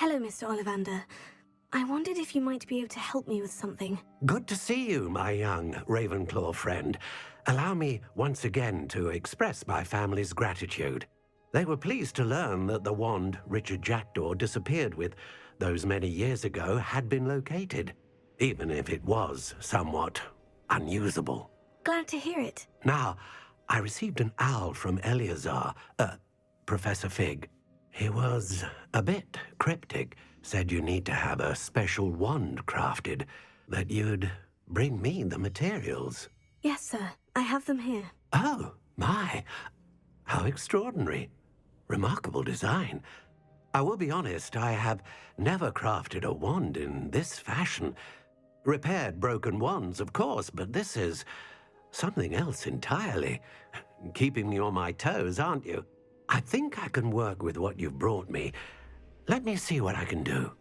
Hello, Mr. Ollivander. I wondered if you might be able to help me with something. Good to see you, my young Ravenclaw friend. Allow me once again to express my family's gratitude. They were pleased to learn that the wand Richard Jackdaw disappeared with those many years ago had been located, even if it was somewhat unusable. Glad to hear it. Now, I received an owl from Eleazar, Professor Fig. He was a bit cryptic, said you need to have a special wand crafted, that you'd bring me the materials. Yes, sir. I have them here. Oh, my. How extraordinary. Remarkable design. I will be honest, I have never crafted a wand in this fashion. Repaired broken wands, of course, but this is something else entirely. Keeping me on my toes, aren't you? I think I can work with what you've brought me. Let me see what I can do.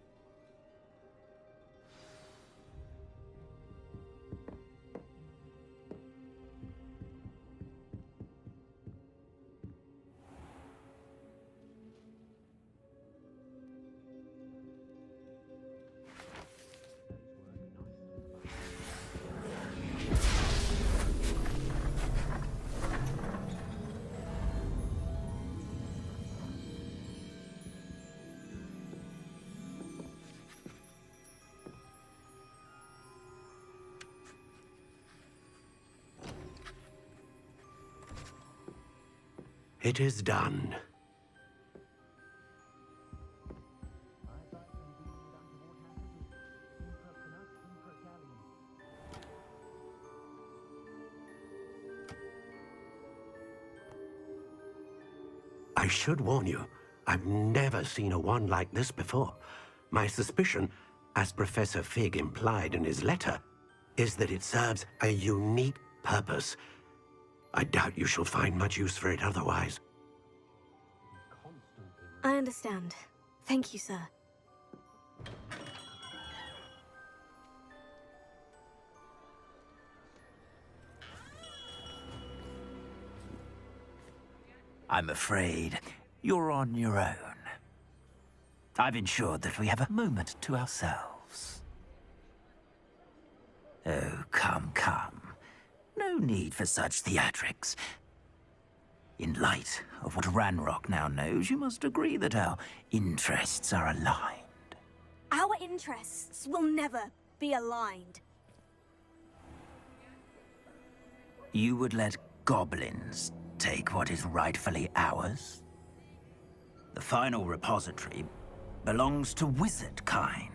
It is done. I should warn you, I've never seen a wand like this before. My suspicion, as Professor Fig implied in his letter, is that it serves a unique purpose. I doubt you shall find much use for it otherwise. I understand. Thank you, sir. I'm afraid you're on your own. I've ensured that we have a moment to ourselves. Oh, come, come. No need for such theatrics. In light of what Ranrok now knows, you must agree that our interests are aligned. Our interests will never be aligned. You would let goblins take what is rightfully ours? The final repository belongs to wizard kind.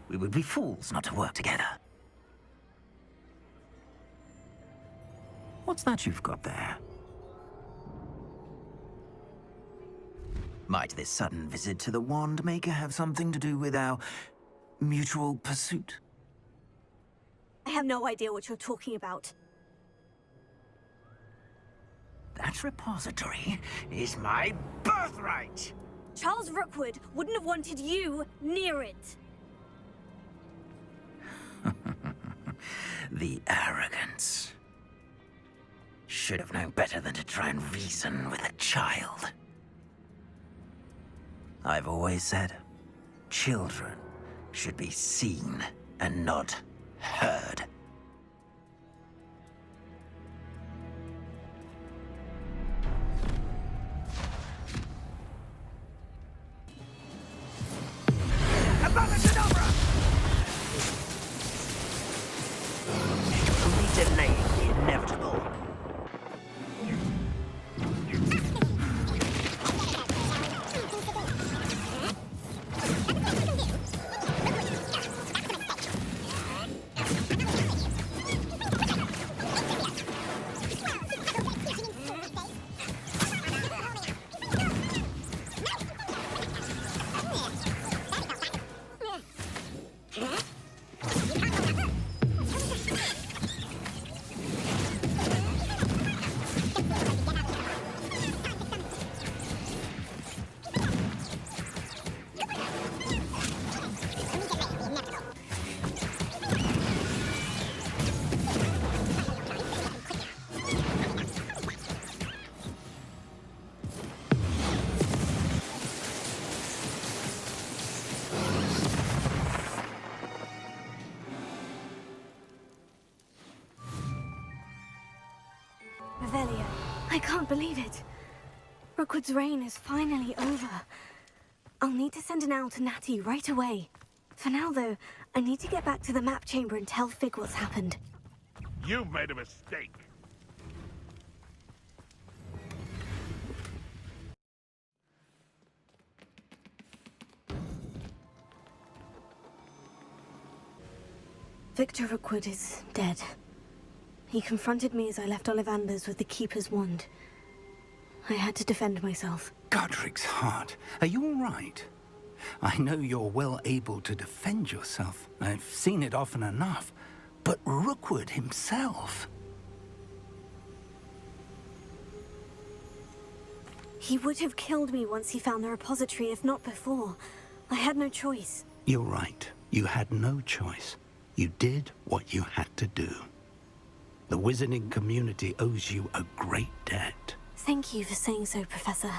We would be fools not to work together. What's that you've got there? Might this sudden visit to the Wand Maker have something to do with our mutual pursuit? I have no idea what you're talking about. That repository is my birthright! Charles Rookwood wouldn't have wanted you near it. The arrogance. Should have known better than to try and reason with a child. I've always said, children should be seen and not heard. Only delaying the inevitable. earlier. I can't believe it. Rookwood's reign is finally over. I'll need to send an owl to Natty right away. For now, though, I need to get back to the map chamber and tell Fig what's happened. You've made a mistake. Victor Rookwood is dead. He confronted me as I left Ollivander's with the Keeper's wand. I had to defend myself. Godric's heart, are you all right? I know you're well able to defend yourself. I've seen it often enough. But Rookwood himself... He would have killed me once he found the repository, if not before. I had no choice. You're right. You had no choice. You did what you had to do. The wizarding community owes you a great debt. Thank you for saying so, Professor.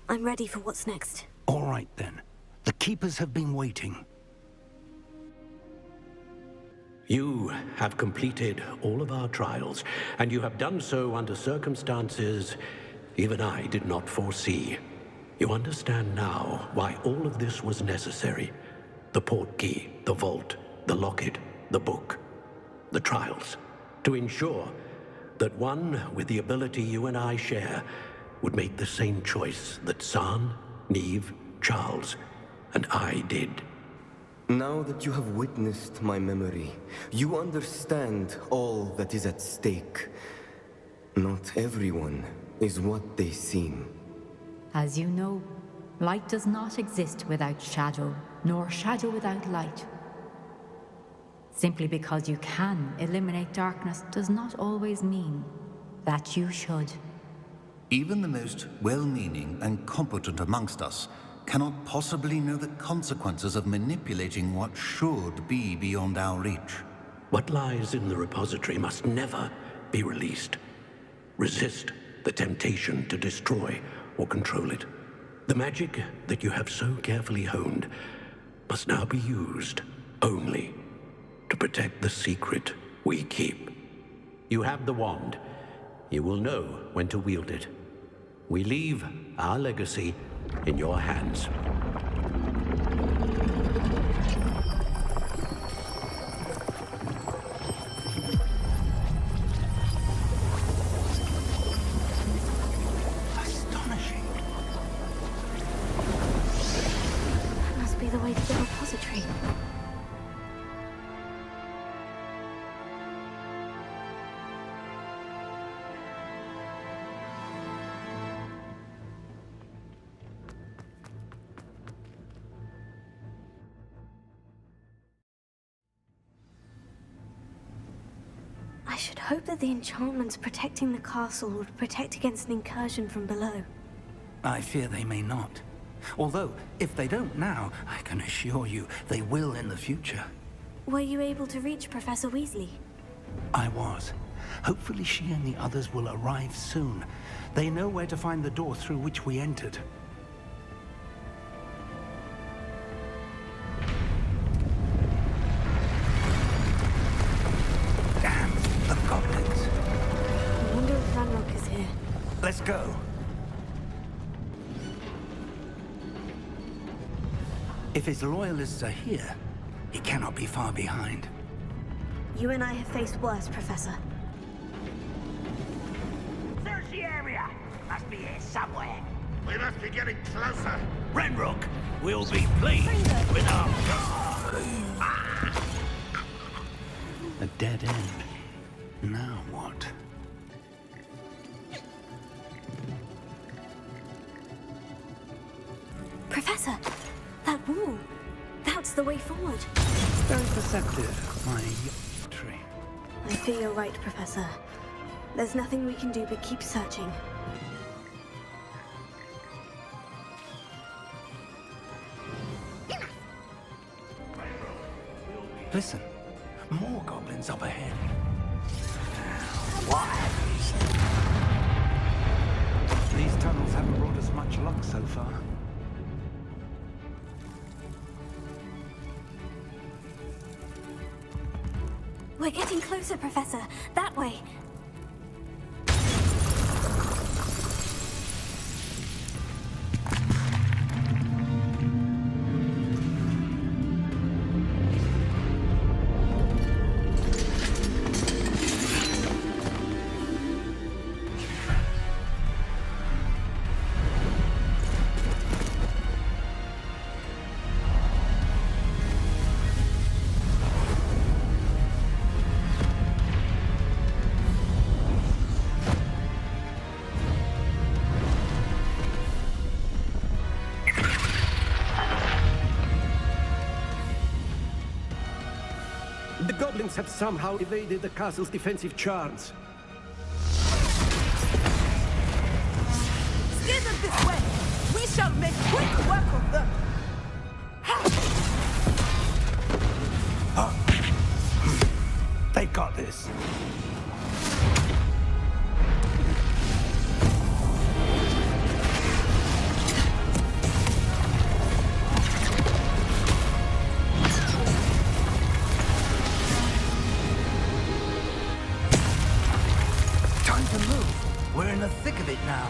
I'm ready for what's next. All right, then. The Keepers have been waiting. You have completed all of our trials, and you have done so under circumstances even I did not foresee. You understand now why all of this was necessary. The portkey, the vault, the locket, the book, the trials. To ensure that one with the ability you and I share would make the same choice that San, Neve, Charles, and I did. Now that you have witnessed my memory, you understand all that is at stake. Not everyone is what they seem. As you know, light does not exist without shadow, nor shadow without light. Simply because you can eliminate darkness does not always mean that you should. Even the most well-meaning and competent amongst us cannot possibly know the consequences of manipulating what should be beyond our reach. What lies in the repository must never be released. Resist the temptation to destroy or control it. The magic that you have so carefully honed must now be used only to protect the secret we keep. You have the wand. You will know when to wield it. We leave our legacy in your hands. Astonishing. That must be the way to the repository. I should hope that the enchantments protecting the castle would protect against an incursion from below. I fear they may not. Although, if they don't now, I can assure you they will in the future. Were you able to reach Professor Weasley? I was. Hopefully she and the others will arrive soon. They know where to find the door through which we entered. Damn, the goblins. I wonder if Ranrok is here. Let's go. If his loyalists are here, he cannot be far behind. You and I have faced worse, Professor. Search the area! Must be here somewhere. We must be getting closer. Ranrok will be pleased with our... A dead end. Now what? Professor, that wall. That's the way forward. Very perceptive, my tree. I fear you're right, Professor. There's nothing we can do but keep searching. Listen, more goblins up ahead. These tunnels haven't brought us much luck so far. We're getting closer, Professor. That way. goblins have somehow evaded the castle's defensive charms. Steer them this way! We shall make quick work of them! They got this. Time to move. We're in the thick of it now.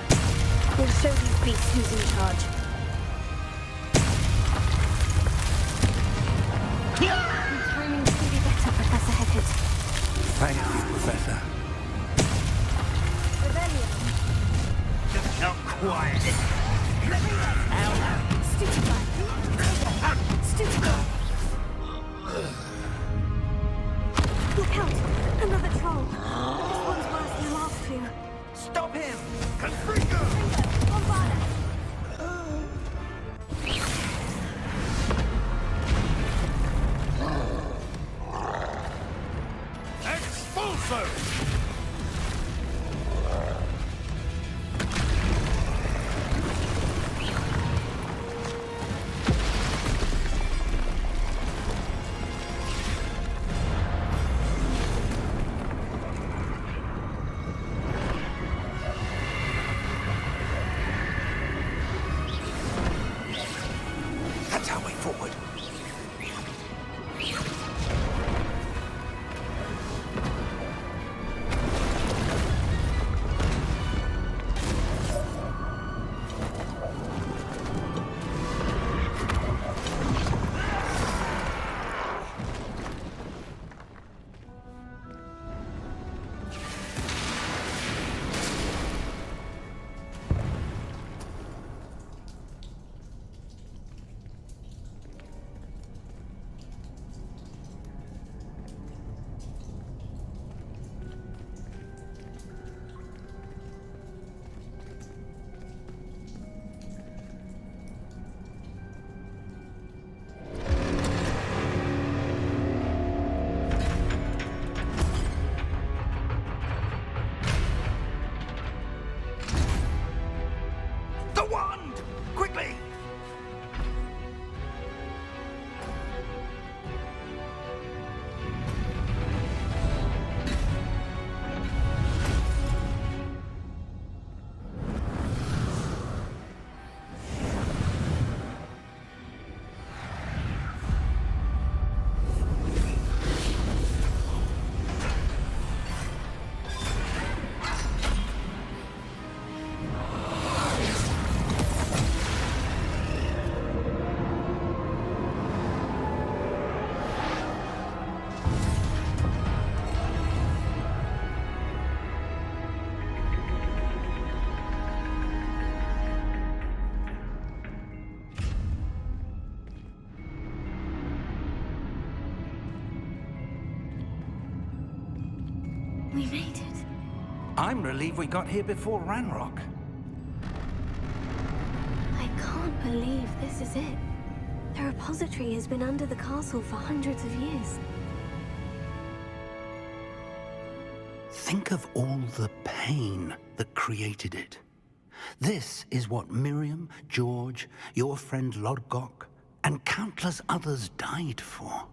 We'll show these beasts who's in charge. Your timing could be better, Professor Heckett. Thank you, Professor. Rebellion. Now quiet. Stupefy. Stupefy. Look out! Another troll. This one's worse than the last two. Stop him! Confringo! Bombard! Expulso! That's our way forward. The wand! Quickly! We made it. I'm relieved we got here before Ranrok. I can't believe this is it. The repository has been under the castle for hundreds of years. Think of all the pain that created it. This is what Miriam, George, your friend Lodgok, and countless others died for.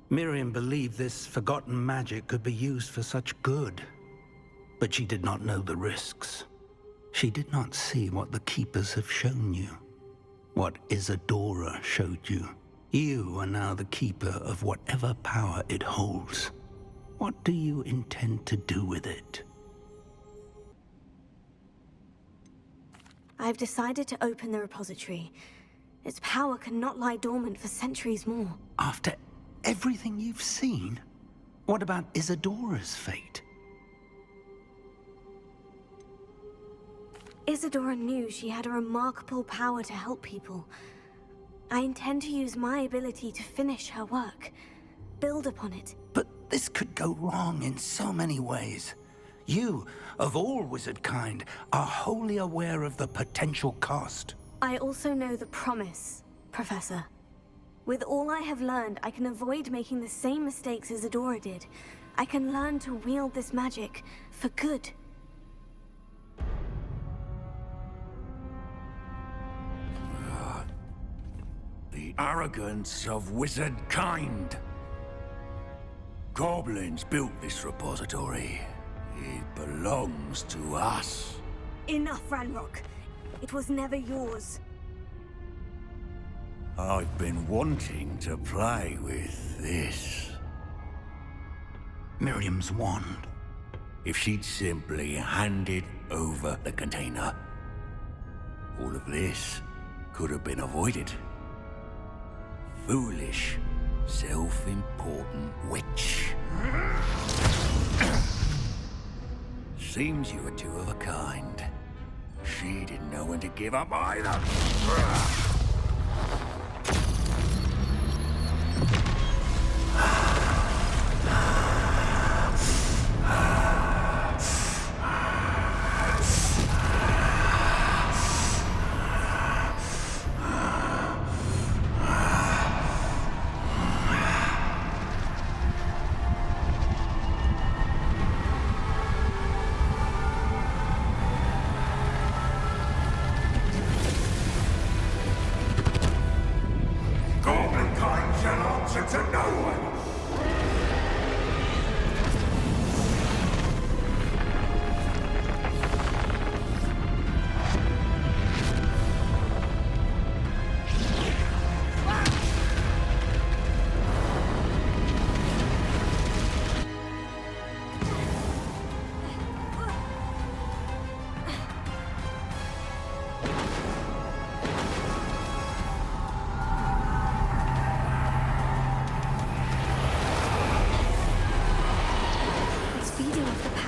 Miriam believed this forgotten magic could be used for such good. But she did not know the risks. She did not see what the Keepers have shown you. What Isadora showed you. You are now the Keeper of whatever power it holds. What do you intend to do with it? I've decided to open the repository. Its power cannot lie dormant for centuries more. After everything you've seen? What about Isadora's fate? Isadora knew she had a remarkable power to help people. I intend to use my ability to finish her work, build upon it. But this could go wrong in so many ways. You, of all wizard kind, are wholly aware of the potential cost. I also know the promise, Professor. With all I have learned, I can avoid making the same mistakes as Adora did. I can learn to wield this magic for good. The arrogance of wizard kind. Goblins built this repository. It belongs to us. Enough, Ranrok. It was never yours. I've been wanting to play with this. Miriam's wand. If she'd simply handed over the container, all of this could have been avoided. Foolish, self-important witch. Seems you were two of a kind. She didn't know when to give up either.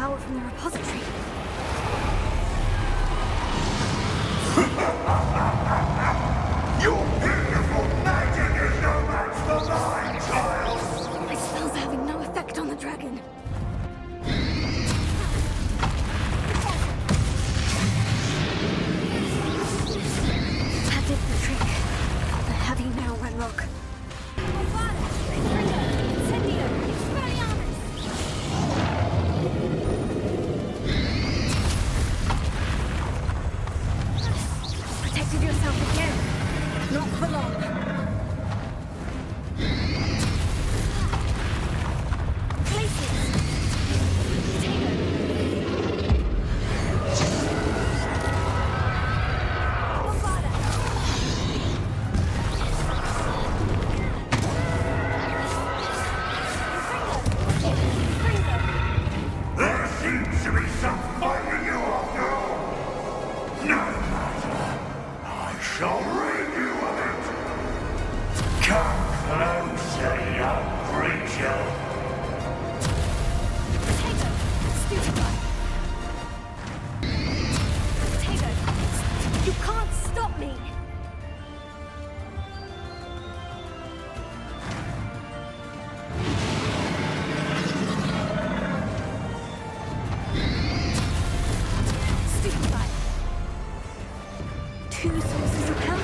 From the repository. Your beautiful magic is no match for mine, child! My spells are having no effect on the dragon. That did the trick. I have you now, Ranrok. Protected yourself again. Not for long. There seems to be some fighting you after all. No matter. I shall rid you of it. Come closer, young creature. You can't stop me! Stupefy! Two sources of power?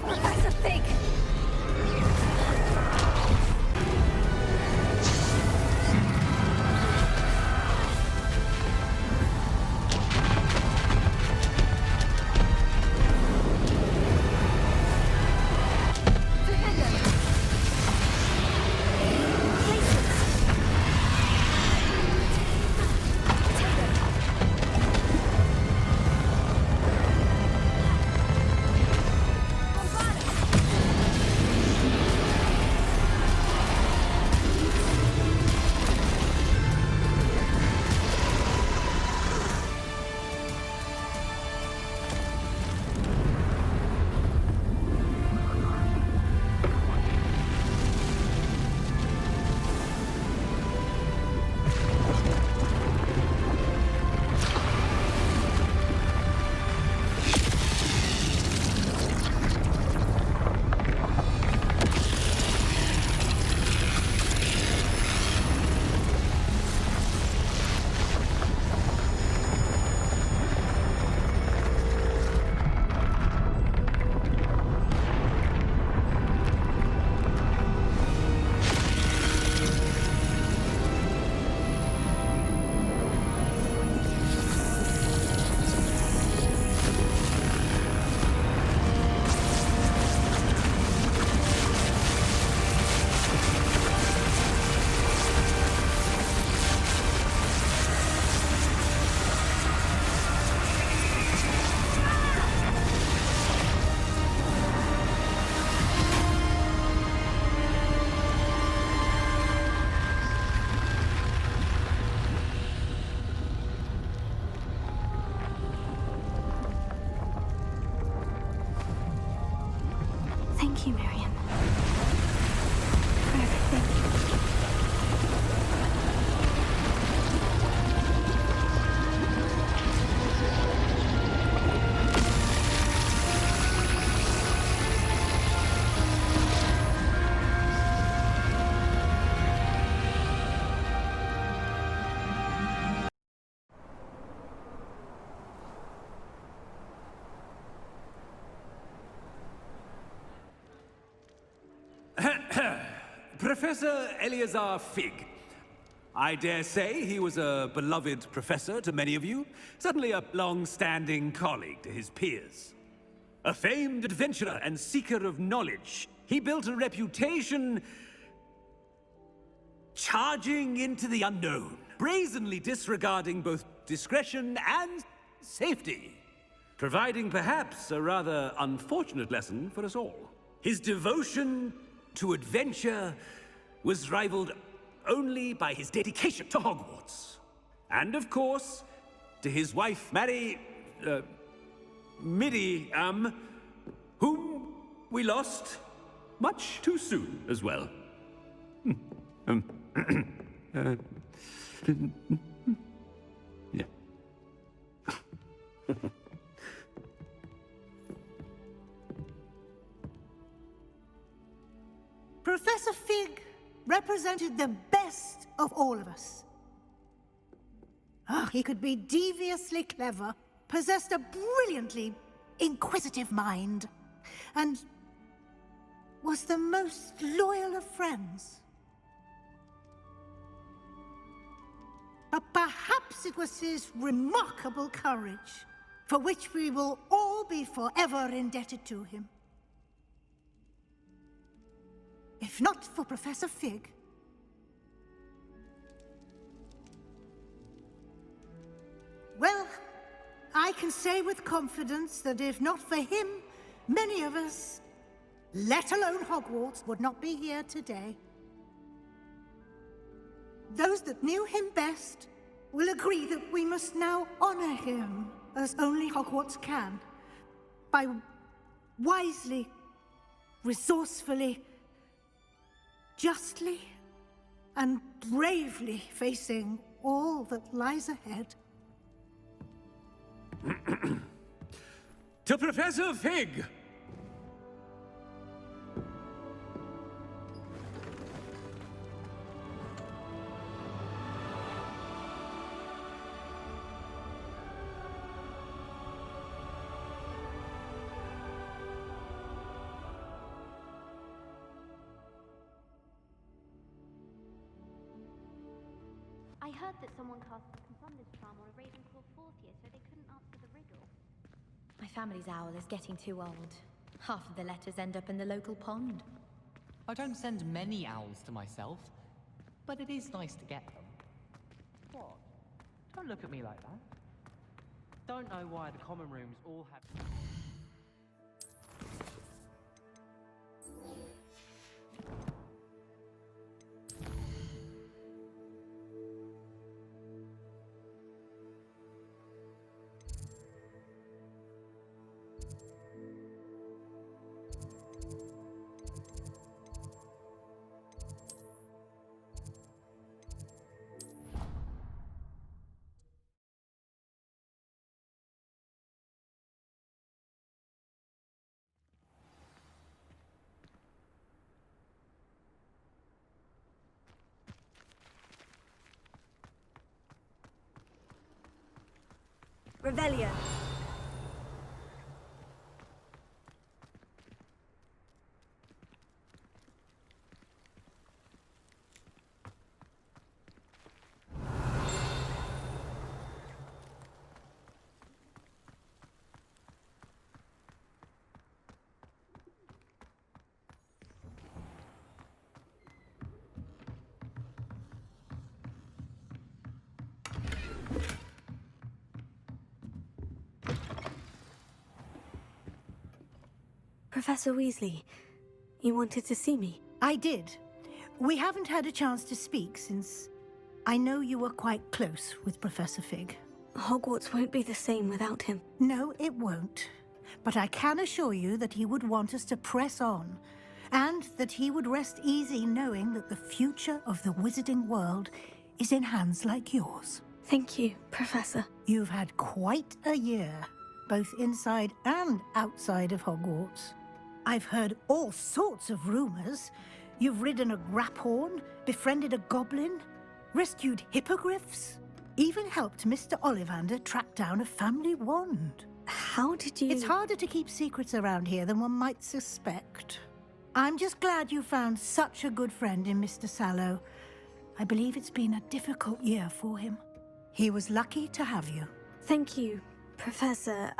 Professor Fig! Thank you, Miriam. For everything. Professor Eleazar Fig. I dare say he was a beloved professor to many of you, certainly a long-standing colleague to his peers. A famed adventurer and seeker of knowledge, he built a reputation charging into the unknown, brazenly disregarding both discretion and safety, providing perhaps a rather unfortunate lesson for us all. His devotion to adventure was rivaled only by his dedication to Hogwarts. And of course, to his wife, Midi, whom we lost much too soon as well. Yeah. Professor Fig represented the best of all of us. He could be deviously clever, possessed a brilliantly inquisitive mind, and was the most loyal of friends. But perhaps it was his remarkable courage, for which we will all be forever indebted to him. If not for Professor Fig, well, I can say with confidence that if not for him, many of us, let alone Hogwarts, would not be here today. Those that knew him best will agree that we must now honor him as only Hogwarts can, by wisely, resourcefully, justly and bravely facing all that lies ahead. To Professor Fig! heard that someone cast the Confunders charm on a Ravenclaw fourth year, so they couldn't answer the riddle. My family's owl is getting too old. Half of the letters end up in the local pond. I don't send many owls to myself, but it is nice to get them. What? Don't look at me like that. Don't know why the common rooms all have... Revelio. Professor Weasley, you wanted to see me? I did. We haven't had a chance to speak since I know you were quite close with Professor Fig. Hogwarts won't be the same without him. No, it won't. But I can assure you that he would want us to press on, and that he would rest easy knowing that the future of the wizarding world is in hands like yours. Thank you, Professor. You've had quite a year, both inside and outside of Hogwarts. I've heard all sorts of rumors. You've ridden a graphorn, befriended a goblin, rescued hippogriffs, even helped Mr. Ollivander track down a family wand. How did you... It's harder to keep secrets around here than one might suspect. I'm just glad you found such a good friend in Mr. Sallow. I believe it's been a difficult year for him. He was lucky to have you. Thank you, Professor.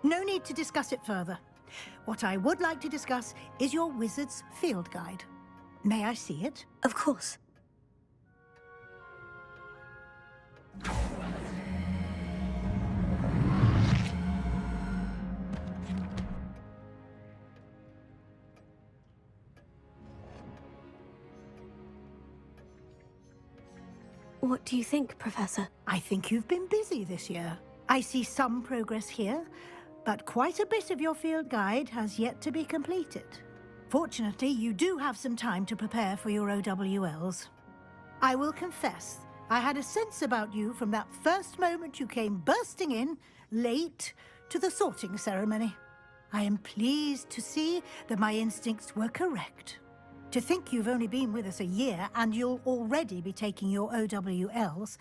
No need to discuss it further. What I would like to discuss is your wizard's field guide. May I see it? Of course. What do you think, Professor? I think you've been busy this year. I see some progress here, but quite a bit of your field guide has yet to be completed. Fortunately, you do have some time to prepare for your OWLs. I will confess, I had a sense about you from that first moment you came bursting in, late, to the sorting ceremony. I am pleased to see that my instincts were correct. To think you've only been with us a year and you'll already be taking your OWLs,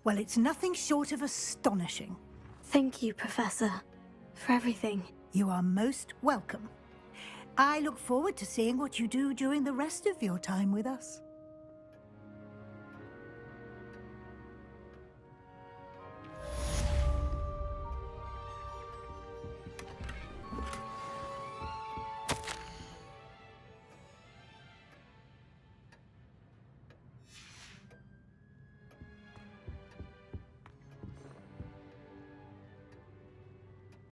well, it's nothing short of astonishing. Thank you, Professor, for everything. You are most welcome. I look forward to seeing what you do during the rest of your time with us.